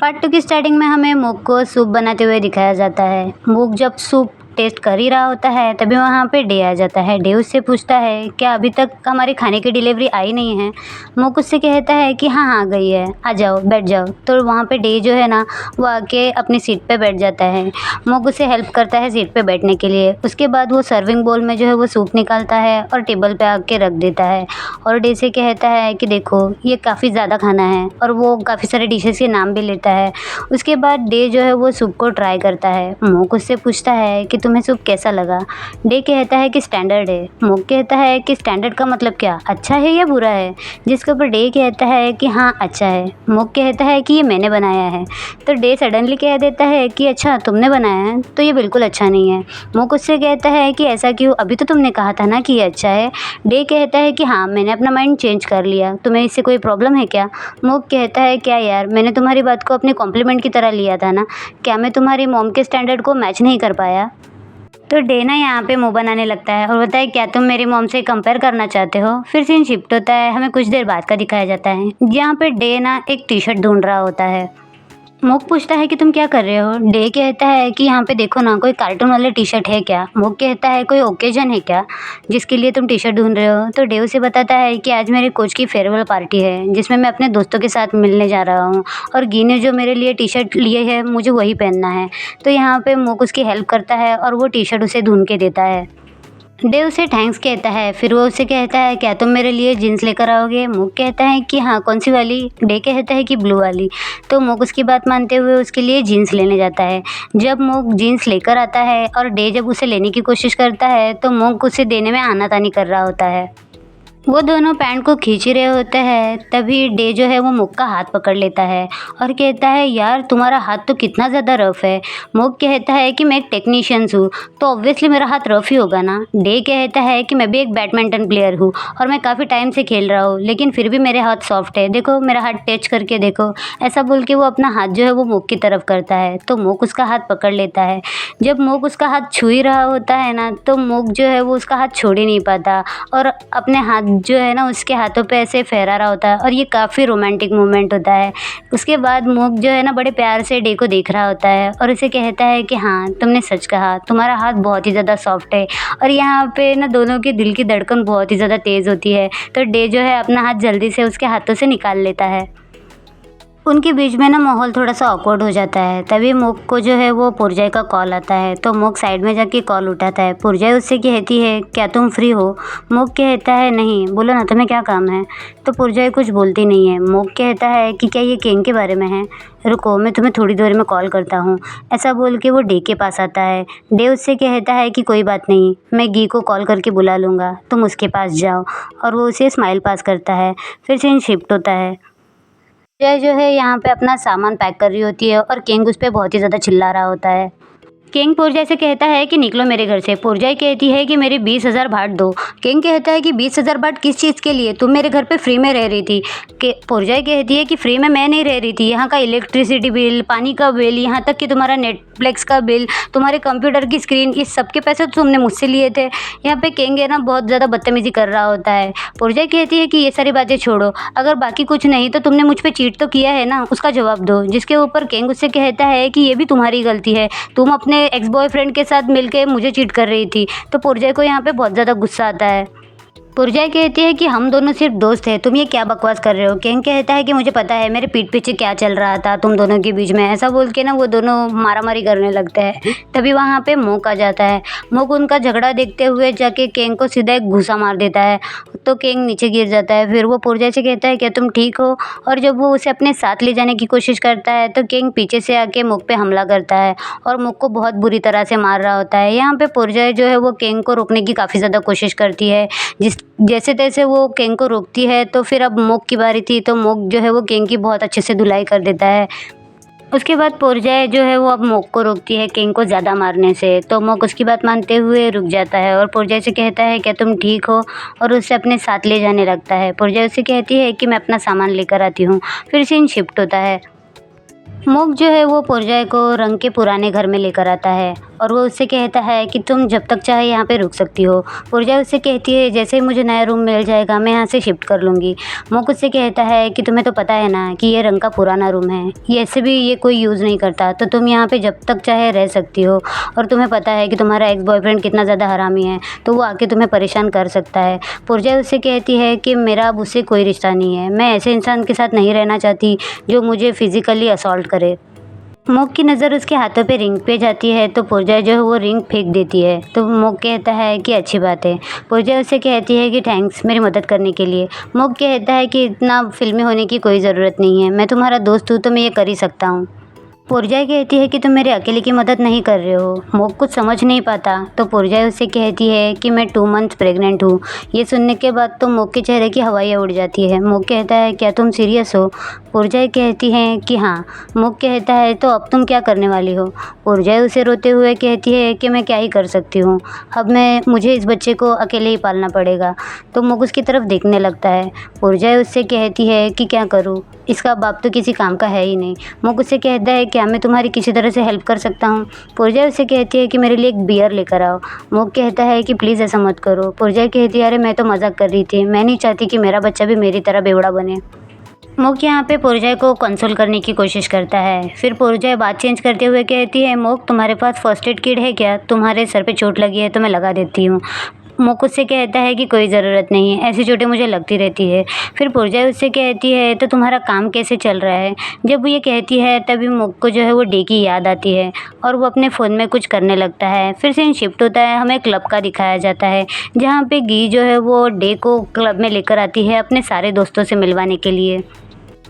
Part 2 की starting में हमें मूक को सूप बनाते हुए दिखाया जाता है। मूक जब सूप टेस्ट कर ही रहा होता है तभी वहाँ पे डे आ जाता है। डे उससे पूछता है क्या अभी तक हमारे खाने की डिलीवरी आई नहीं है। मूक उससे कहता है कि हाँ हाँ गई है, आ जाओ बैठ जाओ। तो वहाँ पे डे जो है ना वो आके अपनी सीट पे बैठ जाता है। मूक उसे हेल्प करता है सीट पे बैठने के लिए। उसके बाद वो सर्विंग बोल में जो है वो सूप निकालता है और टेबल पे आके रख देता है और डे से कहता है कि देखो ये काफ़ी ज़्यादा खाना है, और वो काफ़ी सारे डिशेस के नाम भी लेता है। उसके बाद डे जो है वो सूप को ट्राई करता है। मूक उससे पूछता है कि तुम्हें सूप कैसा लगा। डे कहता है कि स्टैंडर्ड है। मूक कहता है कि स्टैंडर्ड का मतलब क्या, अच्छा है या बुरा है। जिसके ऊपर डे कहता है कि हाँ अच्छा है। मूक कहता है कि ये मैंने बनाया है। तो डे सडनली कह देता है कि अच्छा तुमने बनाया है तो ये बिल्कुल अच्छा नहीं है। मूक उससे कहता है कि ऐसा क्यों, अभी तो तुमने कहा था ना कि ये अच्छा है। डे कहता है कि हाँ मैंने अपना माइंड चेंज कर लिया, तुम्हें इससे कोई प्रॉब्लम है क्या। मूक कहता है क्या यार, मैंने तुम्हारी बात को अपनी कॉम्प्लीमेंट की तरह लिया था ना, क्या मैं तुम्हारी मॉम के स्टैंडर्ड को मैच नहीं कर पाया। तो डे ना यहाँ पे मुंह बनाने लगता है और बोलता है क्या तुम मेरी मॉम से कंपेयर करना चाहते हो। फिर सीन शिफ्ट होता है, हमें कुछ देर बाद का दिखाया जाता है जहाँ पे डे ना एक टी शर्ट ढूंढ रहा होता है। मूक पूछता है कि तुम क्या कर रहे हो। डे कहता है कि यहाँ पे देखो ना, कोई कार्टून वाले टी शर्ट है क्या। मूक कहता है कोई ओकेजन है क्या जिसके लिए तुम टी शर्ट ढूंढ रहे हो। तो डे उसे बताता है कि आज मेरे कोच की फेयरवेल पार्टी है जिसमें मैं अपने दोस्तों के साथ मिलने जा रहा हूँ, और गी ने जो मेरे लिए टी शर्ट लिए है मुझे वही पहनना है। तो यहाँ पे मूक उसकी हेल्प करता है और वो टी शर्ट उसे ढूंढ के देता है। डे उसे थैंक्स कहता है। फिर वो उसे कहता है क्या तुम मेरे लिए जीन्स लेकर आओगे। मूक कहता है कि हाँ कौन सी वाली। डे कहता है कि ब्लू वाली। तो मूक उसकी बात मानते हुए उसके लिए जीन्स लेने जाता है। जब मूक जीन्स लेकर आता है और डे जब उसे लेने की कोशिश करता है तो मूक उसे देने में आनाकानी कर रहा होता है। वो दोनों पैंट को खींच ही रहे होते हैं तभी डे जो है वो मूक का हाथ पकड़ लेता है और कहता है यार तुम्हारा हाथ तो कितना ज़्यादा रफ़ है। मूक कहता है कि मैं एक टेक्नीशियंस हूँ तो ऑब्वियसली मेरा हाथ रफ़ ही होगा ना। डे कहता है कि मैं भी एक बैडमिंटन प्लेयर हूँ और मैं काफ़ी टाइम से खेल रहा हूँ, लेकिन फिर भी मेरे हाथ सॉफ्ट है, देखो मेरा हाथ टच करके देखो। ऐसा बोल के वो अपना हाथ जो है वो मूक की तरफ करता है तो मूक उसका हाथ पकड़ लेता है। जब मूक उसका हाथ छू ही रहा होता है ना तो मूक जो है वो उसका हाथ छोड़ ही नहीं पाता और अपने हाथ जो है ना उसके हाथों पे ऐसे फहरा रहा होता है और ये काफ़ी रोमांटिक मोमेंट होता है। उसके बाद मूक जो है ना बड़े प्यार से डे को देख रहा होता है और उसे कहता है कि हाँ तुमने सच कहा, तुम्हारा हाथ बहुत ही ज़्यादा सॉफ्ट है। और यहाँ पे ना दोनों के दिल की धड़कन बहुत ही ज़्यादा तेज़ होती है। तो डे जो है अपना हाथ जल्दी से उसके हाथों से निकाल लेता है। उनके बीच में ना माहौल थोड़ा सा ऑकवर्ड हो जाता है। तभी मूक को जो है वो पुरजय का कॉल आता है तो मूक साइड में जाके कॉल उठाता है। पुरजय उससे कहती है क्या तुम फ्री हो। मूक कहता है नहीं, बोलो ना तुम्हें क्या काम है। तो पुरजय कुछ बोलती नहीं है। मूक कहता है कि क्या ये केंग के बारे में है, रुको मैं तुम्हें थोड़ी देर में कॉल करता हूँ। ऐसा बोल के वो डे के पास आता है। डे उससे कहता है कि कोई बात नहीं, मैं गी को कॉल करके बुला लूँगा, तुम उसके पास जाओ। और वो उसे स्माइल पास करता है। फिर सीन शिफ्ट होता है। जय जो है यहाँ पे अपना सामान पैक कर रही होती है और किंग उस पे बहुत ही ज़्यादा चिल्ला रहा होता है। किंग पुरजय से कहता है कि निकलो मेरे घर से। पुरजय कहती है कि मेरे 20,000 भाट दो। किंग कहता है कि 20,000 भाट किस चीज़ के लिए, तुम मेरे घर पे फ्री में रह रही थी। कि पुरजय कहती है कि फ्री में मैं नहीं रह रही थी, यहाँ का इलेक्ट्रिसिटी बिल, पानी का बिल, यहाँ तक कि तुम्हारा नेटफ्लिक्स का बिल, तुम्हारे कंप्यूटर की स्क्रीन, इस सब के पैसे तो तुमने मुझसे लिए थे। यहाँ पे किंग है ना बहुत ज़्यादा बदतमीजी कर रहा होता है। पुरजय कहती है कि ये सारी बातें छोड़ो, अगर बाकी कुछ नहीं तो तुमने मुझ पर चीट तो किया है ना, उसका जवाब दो। जिसके ऊपर किंग उससे कहता है कि ये भी तुम्हारी गलती है, तुम अपने एक्स बॉयफ्रेंड के साथ मिलके मुझे चीट कर रही थी। तो पुरजय को यहाँ पे बहुत ज़्यादा गुस्सा आता है। पुरजय कहती है कि हम दोनों सिर्फ दोस्त हैं, तुम ये क्या बकवास कर रहे हो। किंग कहता है कि मुझे पता है मेरे पीठ पीछे क्या चल रहा था तुम दोनों के बीच में। ऐसा बोल के ना वो दोनों मारामारी करने लगते हैं। तभी वहाँ पे मूक आ जाता है। मूक उनका झगड़ा देखते हुए जाके किंग को सीधा एक घूसा मार देता है तो किंग नीचे गिर जाता है। फिर वो पुरजय से कहता है क्या तुम ठीक हो। और जब वो उसे अपने साथ ले जाने की कोशिश करता है तो किंग पीछे से आके मूक पे हमला करता है और मूक को बहुत बुरी तरह से मार रहा होता है। यहाँ पे पुरजय जो है वो किंग को रोकने की काफ़ी ज़्यादा कोशिश करती है। जैसे तैसे वो किंग को रोकती है। तो फिर अब मूक की बारी थी तो मूक जो है वो किंग की बहुत अच्छे से धुलाई कर देता है। उसके बाद पुरजय जो है वो अब मूक को रोकती है किंग को ज़्यादा मारने से। तो मूक उसकी बात मानते हुए रुक जाता है और पुरजय से कहता है क्या तुम ठीक हो, और उसे अपने साथ ले जाने लगता है। पुरजय उसे कहती है कि मैं अपना सामान लेकर आती हूँ। फिर सीन शिफ्ट होता है। मूक जो है वो पुरजय को रंग के पुराने घर में लेकर आता है और वो उससे कहता है कि तुम जब तक चाहे यहाँ पे रुक सकती हो। पूजा उससे कहती है जैसे ही मुझे नया रूम मिल जाएगा मैं यहाँ से शिफ्ट कर लूँगी। मोक उससे कहता है कि तुम्हें तो पता है ना कि ये रंग का पुराना रूम है, ये ऐसे भी ये कोई यूज़ नहीं करता, तो तुम यहाँ पे जब तक चाहे रह सकती हो। और तुम्हें पता है कि तुम्हारा एक्स बॉयफ्रेंड कितना ज़्यादा हरामी है, तो वो आके तुम्हें परेशान कर सकता है। पूजा उससे कहती है कि मेरा अब उससे कोई रिश्ता नहीं है, मैं ऐसे इंसान के साथ नहीं रहना चाहती जो मुझे फिज़िकली असॉल्ट करे। मोक की नज़र उसके हाथों पे रिंग पे जाती है तो पूजा जो है वो रिंग फेंक देती है। तो मोक कहता है कि अच्छी बात है। पूजा उससे कहती है कि थैंक्स मेरी मदद करने के लिए। मोक कहता है कि इतना फिल्मी होने की कोई ज़रूरत नहीं है, मैं तुम्हारा दोस्त हूँ तो मैं ये कर ही सकता हूँ। पूर्जा कहती है कि तुम मेरे अकेले की मदद नहीं कर रहे हो। मोक कुछ समझ नहीं पाता तो पूर्जा उससे कहती है कि मैं 2 मंथ्स प्रेग्नेंट हूँ। ये सुनने के बाद तो मोक के चेहरे की हवाइयाँ उड़ जाती है। मोक कहता है क्या तुम सीरियस हो? पूर्जा कहती है कि हाँ। मोक कहता है तो अब तुम क्या करने वाली हो? पूर्जा उसे रोते हुए कहती है कि मैं क्या ही कर सकती हूँ, अब मुझे इस बच्चे को अकेले ही पालना पड़ेगा। तो मोक उसकी तरफ देखने लगता है। पूर्जा उससे कहती है कि क्या करूँ, इसका बाप तो किसी काम का है ही नहीं। मोक उससे कहता है क्या मैं तुम्हारी किसी तरह से हेल्प कर सकता हूँ? पूर्जा उससे कहती है कि मेरे लिए एक बियर लेकर आओ। मोक कहता है कि प्लीज़ ऐसा मत करो। पूर्जा कहती है अरे मैं तो मजाक कर रही थी, मैं नहीं चाहती कि मेरा बच्चा भी मेरी तरह बेवड़ा बने। मोक यहाँ पे पूर्जा को कंसोल करने की कोशिश करता है। फिर पूर्जा बात चेंज करते हुए कहती है मोक तुम्हारे पास फर्स्ट एड किट है क्या? तुम्हारे सर पे चोट लगी है तो मैं लगा देती हूँ। मोक उससे कहता है कि कोई ज़रूरत नहीं है, ऐसी चोटें मुझे लगती रहती है। फिर पूर्जा उससे कहती है तो तुम्हारा काम कैसे चल रहा है? जब वो ये कहती है तभी मोक को जो है वो डे की याद आती है और वो अपने फ़ोन में कुछ करने लगता है। फिर सीन शिफ्ट होता है, हमें क्लब का दिखाया जाता है जहाँ पे गी जो है वो डे को क्लब में लेकर आती है अपने सारे दोस्तों से मिलवाने के लिए।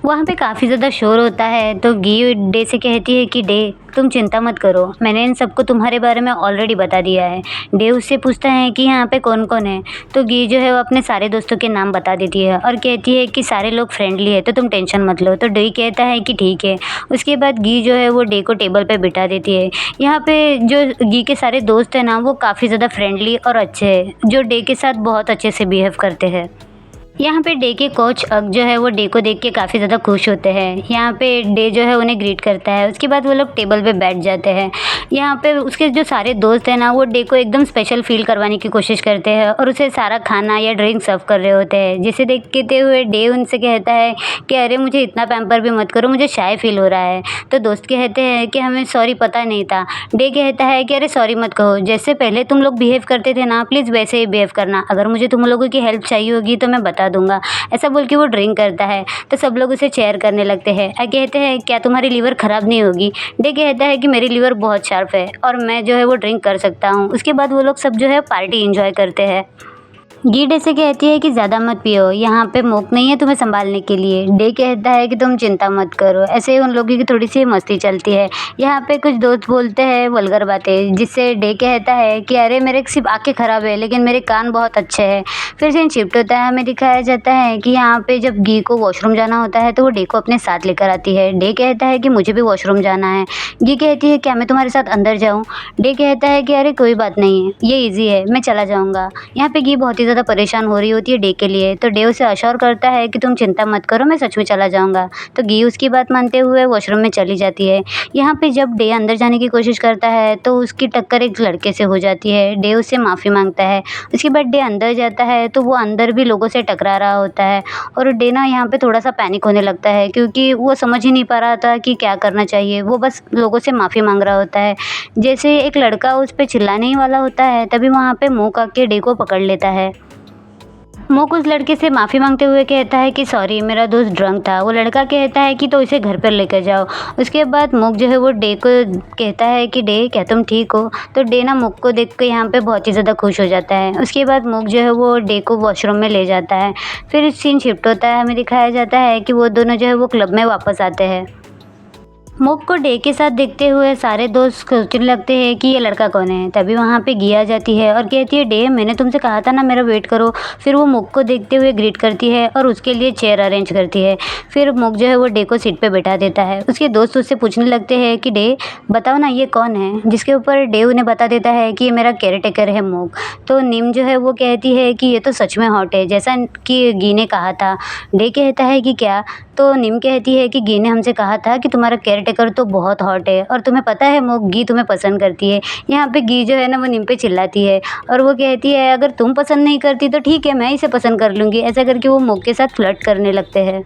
वहाँ पे काफ़ी ज़्यादा शोर होता है तो गी डे से कहती है कि डे तुम चिंता मत करो, मैंने इन सबको तुम्हारे बारे में ऑलरेडी बता दिया है। डे उससे पूछता है कि यहाँ पे कौन कौन है, तो गी जो है वो अपने सारे दोस्तों के नाम बता देती है और कहती है कि सारे लोग फ्रेंडली है तो तुम टेंशन मत लो। तो डे कहता है कि ठीक है। उसके बाद गी जो है वो डे को टेबल पे बिठा देती है। यहाँ पे जो गी के सारे दोस्त हैं ना वो काफ़ी ज़्यादा फ्रेंडली और अच्छे हैं, जो डे के साथ बहुत अच्छे से बिहेव करते हैं। यहाँ पे डे के कोच अग जो है वो डे को देख के काफ़ी ज़्यादा खुश होते हैं। यहाँ पे डे जो है उन्हें ग्रीट करता है। उसके बाद वो लोग टेबल पे बैठ जाते हैं। यहाँ पे उसके जो सारे दोस्त हैं ना वो डे को एकदम स्पेशल फील करवाने की कोशिश करते हैं और उसे सारा खाना या ड्रिंक सर्व कर रहे होते हैं, जिसे देखते हुए डे उनसे कहता है कि अरे मुझे इतना पैम्पर भी मत करो, मुझे शाय फील हो रहा है। तो दोस्त कहते हैं कि हमें सॉरी पता नहीं था। डे कहता है कि अरे सॉरी मत कहो, जैसे पहले तुम लोग बिहेव करते थे ना प्लीज़ वैसे ही बिहेव करना, अगर मुझे तुम लोगों की हेल्प चाहिए होगी तो मैं बता दूंगा। ऐसा बोल के वो ड्रिंक करता है तो सब लोग उसे चेयर करने लगते हैं। कहते हैं क्या तुम्हारी लीवर ख़राब नहीं होगी? डे कहता है कि मेरी लीवर बहुत शार्प है और मैं जो है वो ड्रिंक कर सकता हूँ। उसके बाद वो लोग सब जो है पार्टी एंजॉय करते हैं। गी डे से कहती है कि ज़्यादा मत पियो, यहाँ पे मोक नहीं है तुम्हें संभालने के लिए। डे कहता है कि तुम चिंता मत करो। ऐसे ही उन लोगों की थोड़ी सी मस्ती चलती है। यहाँ पे कुछ दोस्त बोलते हैं वल्गर बातें, जिससे डे कहता है कि अरे मेरे सिर्फ आंखें ख़राब है लेकिन मेरे कान बहुत अच्छे हैं। फिर सीन शिफ्ट होता है, हमें दिखाया जाता है कि यहाँ पे जब गी को वॉशरूम जाना होता है तो वो डे को अपने साथ लेकर आती है। डे कहता है कि मुझे भी वॉशरूम जाना है। गी कहती है क्या मैं तुम्हारे साथ अंदर जाऊँ? डे कहता है कि अरे कोई बात नहीं है, ये ईजी है, मैं चला जाऊँगा। यहाँ पे गी बहुत ही ज़्यादा परेशान हो रही होती है डे के लिए, तो डे उसे अश्योर करता है कि तुम चिंता मत करो, मैं सच में चला जाऊँगा। तो गी उसकी बात मानते हुए वॉशरूम में चली जाती है। यहाँ पे जब डे अंदर जाने की कोशिश करता है तो उसकी टक्कर एक लड़के से हो जाती है। डे उससे माफ़ी मांगता है। उसके बाद डे अंदर जाता है तो वो अंदर भी लोगों से टकरा रहा होता है और डे ना यहाँ पे थोड़ा सा पैनिक होने लगता है क्योंकि वो समझ ही नहीं पा रहा था कि क्या करना चाहिए। वो बस लोगों से माफ़ी मांग रहा होता है। जैसे एक लड़का उस पर चिल्लाने ही वाला होता है तभी वहाँ पे मोक आके डे को पकड़ लेता है। मोक उस लड़के से माफ़ी मांगते हुए कहता है कि सॉरी मेरा दोस्त ड्रंक था। वो लड़का कहता है कि तो इसे घर पर लेकर जाओ। उसके बाद मोक जो है वो डे को कहता है कि डे क्या तुम ठीक हो? तो डे ना मोक को देख कर यहाँ पे बहुत ही ज़्यादा खुश हो जाता है। उसके बाद मोक जो है वो डे को वॉशरूम में ले जाता है। फिर सीन शिफ्ट होता है, हमें दिखाया जाता है कि वो दोनों जो है वो क्लब में वापस आते हैं। मोक को डे के साथ देखते हुए सारे दोस्त सोचने लगते हैं कि ये लड़का कौन है। तभी वहाँ पे गी आ जाती है और कहती है डे मैंने तुमसे कहा था ना मेरा वेट करो। फिर वो मोक को देखते हुए ग्रीट करती है और उसके लिए चेयर अरेंज करती है। फिर मोक जो है वो डे को सीट पे बैठा देता है। उसके दोस्त उससे पूछने लगते हैं कि डे बताओ ना ये कौन है, जिसके ऊपर डे उन्हें बता देता है कि ये मेरा केयर टेकर है मोक। तो निम जो है वो कहती है कि ये तो सच में हॉट है जैसा कि गी ने कहा था। डे कहता है कि क्या? तो निम कहती है कि गी ने हमसे कहा था कि तुम्हारा केयर टेकर तो बहुत हॉट है और तुम्हें पता है मोक गी तुम्हें पसंद करती है। यहाँ पे गी जो है ना वो निम पे चिल्लाती है और वो कहती है अगर तुम पसंद नहीं करती तो ठीक है, मैं इसे पसंद कर लूँगी। ऐसा करके वो मोक के साथ फ्लर्ट करने लगते हैं।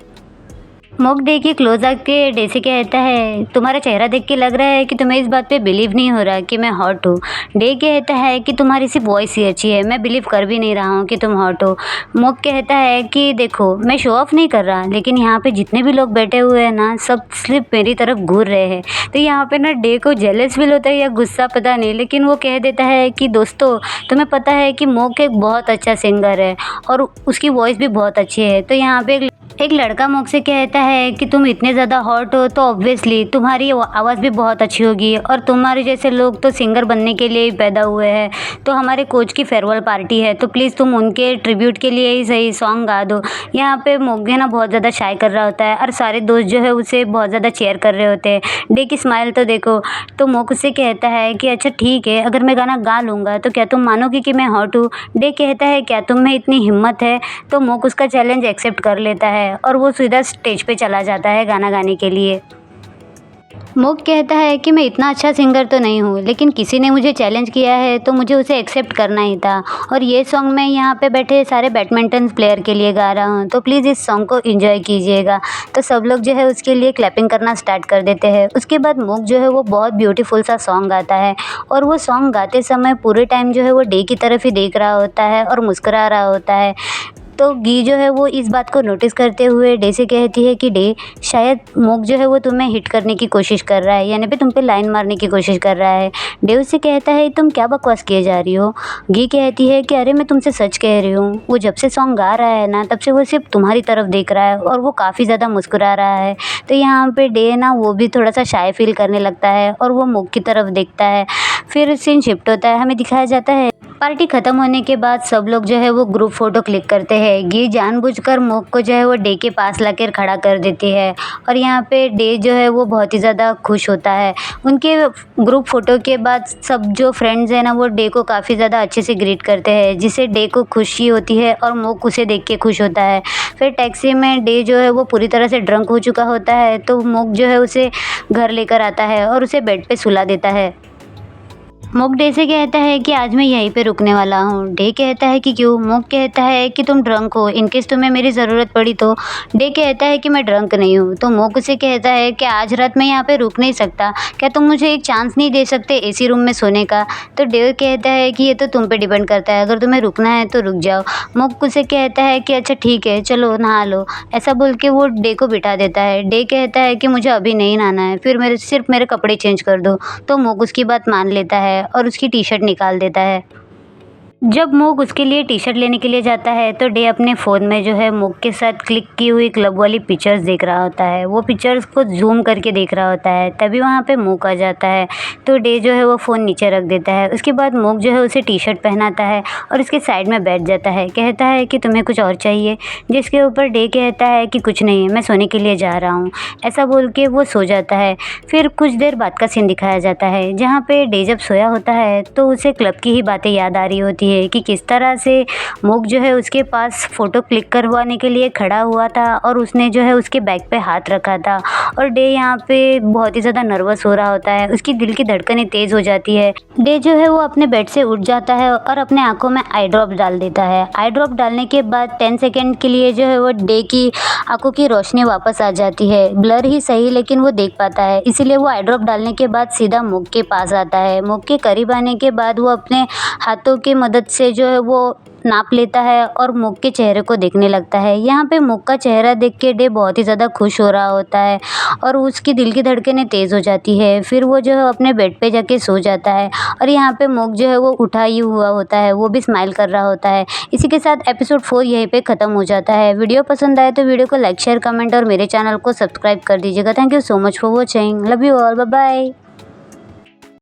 मोक डे के क्लोज आके डे से कहता है तुम्हारा चेहरा देख के लग रहा है कि तुम्हें इस बात पे बिलीव नहीं हो रहा कि मैं हॉट हूँ। डे कहता है कि तुम्हारी सिर्फ वॉइस ही अच्छी है, मैं बिलीव कर भी नहीं रहा हूँ कि तुम हॉट हो। मोक कहता है कि देखो मैं शो ऑफ नहीं कर रहा, लेकिन यहाँ पे जितने भी लोग बैठे हुए हैं ना सब सिर्फ मेरी तरफ घूर रहे हैं। तो यहाँ पे ना डे को जेलस फील होता है या गुस्सा पता नहीं, लेकिन वो कह देता है कि दोस्तों तुम्हें पता है कि मोक एक बहुत अच्छा सिंगर है और उसकी वॉइस भी बहुत अच्छी है। तो यहाँ पे एक लड़का मोक से कहता है कि तुम इतने ज़्यादा हॉट हो तो ऑब्वियसली तुम्हारी आवाज़ भी बहुत अच्छी होगी और तुम्हारे जैसे लोग तो सिंगर बनने के लिए ही पैदा हुए हैं। तो हमारे कोच की फेयरवेल पार्टी है तो प्लीज़ तुम उनके ट्रिब्यूट के लिए ही सही सॉन्ग गा दो। यहाँ पे मोक ना बहुत ज़्यादा शाय कर रहा होता है और सारे दोस्त जो है उसे बहुत ज़्यादा चेयर कर रहे होते हैं। डे की स्माइल तो देखो। तो मोक उससे कहता है कि अच्छा ठीक है, अगर मैं गाना गा लूँगा तो क्या तुम मानोगी कि मैं हॉट हूँ। डे कहता है क्या तुम में इतनी हिम्मत है। तो मोक उसका चैलेंज एक्सेप्ट कर लेता है और वो सीधा स्टेज पे चला जाता है गाना गाने के लिए। मोक कहता है कि मैं इतना अच्छा सिंगर तो नहीं हूँ, लेकिन किसी ने मुझे चैलेंज किया है तो मुझे उसे एक्सेप्ट करना ही था और ये सॉन्ग मैं यहाँ पे बैठे सारे बैडमिंटन प्लेयर के लिए गा रहा हूँ, तो प्लीज़ इस सॉन्ग को एंजॉय कीजिएगा। तो सब लोग जो है उसके लिए क्लैपिंग करना स्टार्ट कर देते हैं। उसके बाद मोक जो है वो बहुत ब्यूटीफुल सा सॉन्ग गाता है और वो सॉन्ग गाते समय पूरे टाइम जो है वो डे की तरफ ही देख रहा होता है और मुस्कुरा रहा होता है। तो गी जो है वो इस बात को नोटिस करते हुए डे से कहती है कि डे शायद मोक जो है वो तुम्हें हिट करने की कोशिश कर रहा है, यानी पे तुम पे लाइन मारने की कोशिश कर रहा है। डे उससे कहता है तुम क्या बकवास किए जा रही हो। गी कहती है कि अरे मैं तुमसे सच कह रही हूँ, वो जब से सॉन्ग गा रहा है ना तब से वो सिर्फ तुम्हारी तरफ देख रहा है और वो काफ़ी ज़्यादा मुस्कुरा रहा है। तो यहाँ पे डे ना वो भी थोड़ा सा शाय फील करने लगता है और वो मोक की तरफ देखता है। फिर सीन शिफ्ट होता है, हमें दिखाया जाता है पार्टी ख़त्म होने के बाद सब लोग जो है वो ग्रुप फ़ोटो क्लिक करते हैं। गी जानबूझकर मोक को जो है वो डे के पास लाकर खड़ा कर देती है और यहाँ पे डे जो है वो बहुत ही ज़्यादा खुश होता है। उनके ग्रुप फ़ोटो के बाद सब जो फ्रेंड्स हैं ना वो डे को काफ़ी ज़्यादा अच्छे से ग्रीट करते हैं, जिससे डे को खुशी होती है और मोक उसे देख के खुश होता है। फिर टैक्सी में डे जो है वो पूरी तरह से ड्रंक हो चुका होता है, तो मोक जो है उसे घर लेकर आता है और उसे बेड पे सुला देता है। मोक डे से कहता है कि आज मैं यहीं पे रुकने वाला हूँ। डे कहता है कि क्यों। मोक कहता है कि तुम ड्रंक हो, इनकेस तुम्हें मेरी ज़रूरत पड़ी तो। डे कहता है कि मैं ड्रंक नहीं हूँ। तो मोक उसे कहता है कि आज रात मैं यहाँ पे रुक नहीं सकता, क्या तुम मुझे एक चांस नहीं दे सकते एसी रूम में सोने का। तो डे कहता है कि ये तो तुम पे डिपेंड करता है, अगर तुम्हें रुकना है तो रुक जाओ। मोक उसे कहता है कि अच्छा ठीक है चलो नहा लो। ऐसा बोल के वो डे को बिठा देता है। डे कहता है कि मुझे अभी नहीं नहाना है, फिर सिर्फ मेरे कपड़े चेंज कर दो। तो मोक उसकी बात मान लेता है और उसकी टी शर्ट निकाल देता है। जब मोक उसके लिए टी शर्ट लेने के लिए जाता है तो डे अपने फ़ोन में जो है मोक के साथ क्लिक की हुई क्लब वाली पिक्चर्स देख रहा होता है। वो पिक्चर्स को जूम करके देख रहा होता है, तभी वहाँ पे मोक आ जाता है। तो डे जो है वो फ़ोन नीचे रख देता है। उसके बाद मोक जो है उसे टी शर्ट पहनाता है और उसके साइड में बैठ जाता है। कहता है कि तुम्हें कुछ और चाहिए, जिसके ऊपर डे कहता है कि कुछ नहीं, मैं सोने के लिए जा रहा हूँ। ऐसा बोल के वो सो जाता है। फिर कुछ देर बाद का सीन दिखाया जाता है जहाँ पे डे जब सोया होता है तो उसे क्लब की ही बातें याद आ रही होती है कि किस तरह से मोक जो है उसके पास फ़ोटो क्लिक करवाने के लिए खड़ा हुआ था और उसने जो है उसके बैग पे हाथ रखा था। और डे यहाँ पे बहुत ही ज़्यादा नर्वस हो रहा होता है, उसकी दिल की धड़कनें तेज़ हो जाती है। डे जो है वो अपने बेड से उठ जाता है और अपने आंखों में आई ड्रॉप डाल देता है। आई ड्रॉप डालने के बाद 10 सेकेंड के लिए जो है वो डे की आंखों की रोशनी वापस आ जाती है। ब्लर ही सही लेकिन वो देख पाता है, इसीलिए वो आई ड्रॉप डालने के बाद सीधा मोक के पास आता है। मोक के करीब आने के बाद वो अपने हाथों की मदद से जो है वो नाप लेता है और मोक के चेहरे को देखने लगता है। यहाँ पे मोक का चेहरा देख के डे बहुत ही ज़्यादा खुश हो रहा होता है और उसकी दिल की धड़कनें तेज़ हो जाती है। फिर वो जो है अपने बेड पे जाके सो जाता है और यहाँ पे मोक जो है वो उठा ही हुआ होता है, वो भी स्माइल कर रहा होता है। इसी के साथ एपिसोड 4 यहीं पे ख़त्म हो जाता है। वीडियो पसंद आए तो वीडियो को लाइक शेयर कमेंट और मेरे चैनल को सब्सक्राइब कर दीजिएगा। Thank you so much for watching. Love you all, bye bye.